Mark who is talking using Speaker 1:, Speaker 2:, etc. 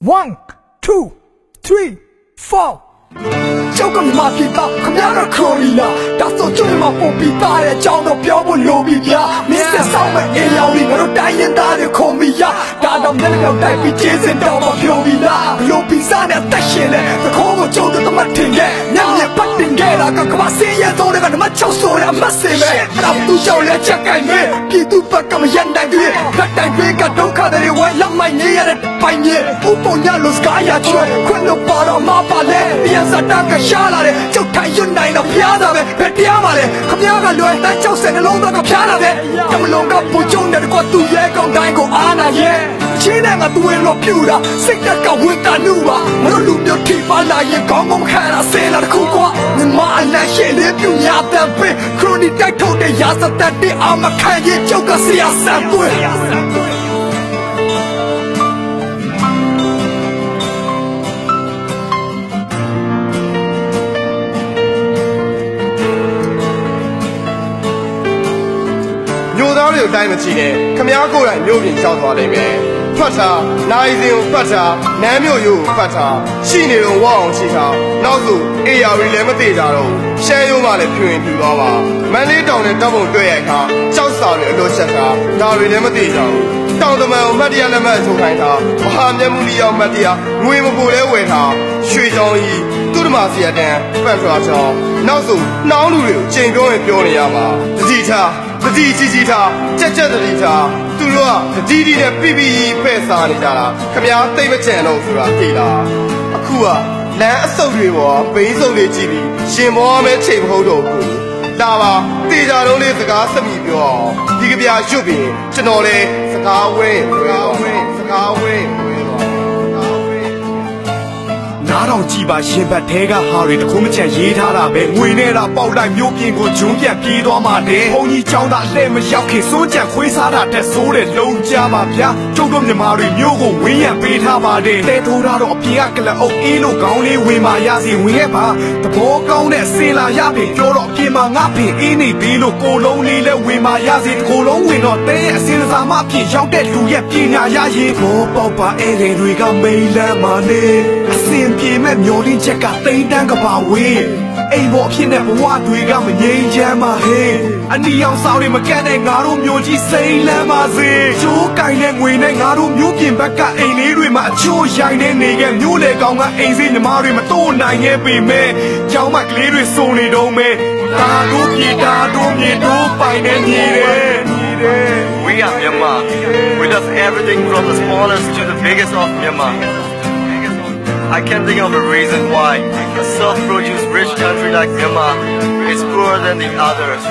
Speaker 1: 1 2 3 4ကျောက်ကမှပြတာခမရကခေါ်လီလာဒါဆိုကျွန်းမှာပုံပြီးသားရဲ့အကြောင်းတော့ပြောဖို့လိုပြီဗျာမင်းဆက်ဆောင်မဲ့အေးရောင်လေးငါတို့တိုင်းရင်သားတွေခုံပြီးရဒါတော့မျက်နှာတိုက်ပြီးကျေးစင်တော့မပြောပြီးလားဘလို့ပြီးစားနဲ့တက်ရှင်နဲ့သခိုးကိုကျုံတော့တမထင်ခဲ့ညံ့ပတ်တင်ခဲ့တာကကမစင်းရဲတော့ကနမချောက်ဆိုရမစင်မဲ့တော့သူကြောက်လက်ချက်ကိုင်နေပြည်သူဘက်ကမရန်တိုင်းတွေဖက်တိုင်းတွေကဒုက္ခတွေဝဲလက်မိုက်နေရတဲ့ပိုင်ကြီးဥပုံညလို့စကားရချွဲခွန်းလို့ပါတော့မပါလဲပြန်စတာကရှာလာတယ်ကျုပ်ထိုင်ရွတ်နိုင်တော့ဖျားတာပဲဘယ်တရားပါလဲခမရကလွယ်တန်း60နှလုံးသားကဖျားလာတယ်တမလုံးကပူကျုံတဲ့ကွာသူရဲကောင်းတိုင်းကိုအားနာရဲ့ချင်းတဲ့ငါသူရဲ့လို့ပြူတာစိတ်တက်ကဝင်းတာနူပါငါတို့လူမျိုးထိပါလာရင်ကောင်းကောင်းခံတာဆဲလာတခုကွာမြမအလန့်ရှင်းလေးပြူညာတန်ပဲခရိုနီတိုက်ထုတ်တဲ့ရာစသက်တဲ့အာမခံရင်ကျုပ်ကဆရာဆန်ပွေ
Speaker 2: မျိုးသားတွေတိုင်းမချီနဲ့ခမားကိုယ်တိုင်မျိုးပြင်ရှောက်သွားလိမ့်မယ်ဖတ်တာနိုင်စင်ကိုဖတ်တာနမ်းမျိုးရိုးကိုဖတ်တာရှိနေတော့ဝအောင်ရှိတာနောက်ဆိုအေယာရီလည်းမသေးကြတော့ရှမ်းရိုးမှလည်းဖြူရင်ဖြူသွားပါမန်းလေးတောင်နဲ့တောက်ပုံတွေ့ရခါကြောက်စာတွေအလို့ချက်တာဒါတွေလည်းမသေးကြဘူးတောင်တမန်ကိုမှတ်တရလက်မှတ်ထုတ်ခိုင်းတာမဟာမြတ်မှုလီရောက်မှတ်တရငွေမပိုလဲဝယ်တာရွှေချောင်းကြီးသူ့ဓမ္မစီရတန်ပတ်ထွားချောင်းနောက်ဆိုနှောင်းလူတွေကိုချိန်ပြောရင်ပြောနေရမှာတတိထားတတိကြီးထားကြက်တတိထားသူတို့ကတတိနဲ့ပြပြဖဲ့စားနေကြတာခမားသိမ့်မချန်တော့ဆိုတာသိလားအခုကလမ်းအဆုပ်တွေပေါ်ဘိန်းစုပ်လေးကြည့်ပြီးရှင်မောမဲချိန်မဟုတ်တော့ဘူးလာပါတေချာလုံးလေးစကားစမိပြောအောင်ဒီကဗျာရွတ်ပြီးကျွန်တော်လည်းစကားဝဲစကားဝဲ
Speaker 1: နားတော်ကြည့်ပါရှင်ဘတ်ထဲကဟာတွေတခုမချန်ရေးထားတာပဲငွေနဲ့တော့ပေါက်လိုက်မျိုးပြင်ကိုဂျုံပြန်ပြေးသွားမှတဲ့ဘုံကြီးចောင်းသားလှဲ့မရောက်ခင်စိုးကြံခွေးစားတာတက်ဆိုးတဲ့လုံးကြပါဗျာကျုပ်တို့မြမာတွေမျိုးကိုဝင်းရံပေးထားပါတယ်တဲထိုးထားတော့အပြင်ကကလအုပ်အေးလို့ကောင်းလေးဝင်မာရစီဝင်ခဲ့ပါသဘောကောင်းတဲ့စင်လာရပင်ပြောတော့အပြင်မှာငါပင်အေးနေပြီလို့ကိုလုံးလေးလဲဝင်မာရစီကိုလုံးဝင်တော့တဲရဲ့အစင်စာမအပြင်ရောက်တဲ့လူရဲ့ပညာရရင်ဘောပေါက်ပါအဲ့ဒီတွေကမိန်လမ်းမာနေအစင်ပြေမဲ့မျောလင်းချက်ကတိမ်တန်းကပါဝေးအိမ်ပေါ်ဖြစ်တဲ့ဘဝတွေကမငြိမ်းချမ်းပါဟဲ့အနီအောင်ဆောင်တွေမကန့်တဲ့ငါတို့မျိုးကြီးစိမ့်လန်းပါစေချိုးကင်တဲ့ငွေနဲ့ငါတို့မျိုးပြင်ဘက်ကအိမ်လေးတွေမှာအချိုးရိုင်းနေနေခဲ့မျိုးလေကောင်ကအိမ်စင်းညီမတွေမတိုးနိုင်ခဲ့ပေမဲ့ကျောင်းမကလေးတွေစုံနေတော့မဲ့တာတို့မြေတို့ပိုင်နေနေတယ်
Speaker 3: We are Myanmar. We love everything from the smallest to the biggest of Myanmar. I can't think of a reason why a self-produced rich country like Myanmar is poorer than the others.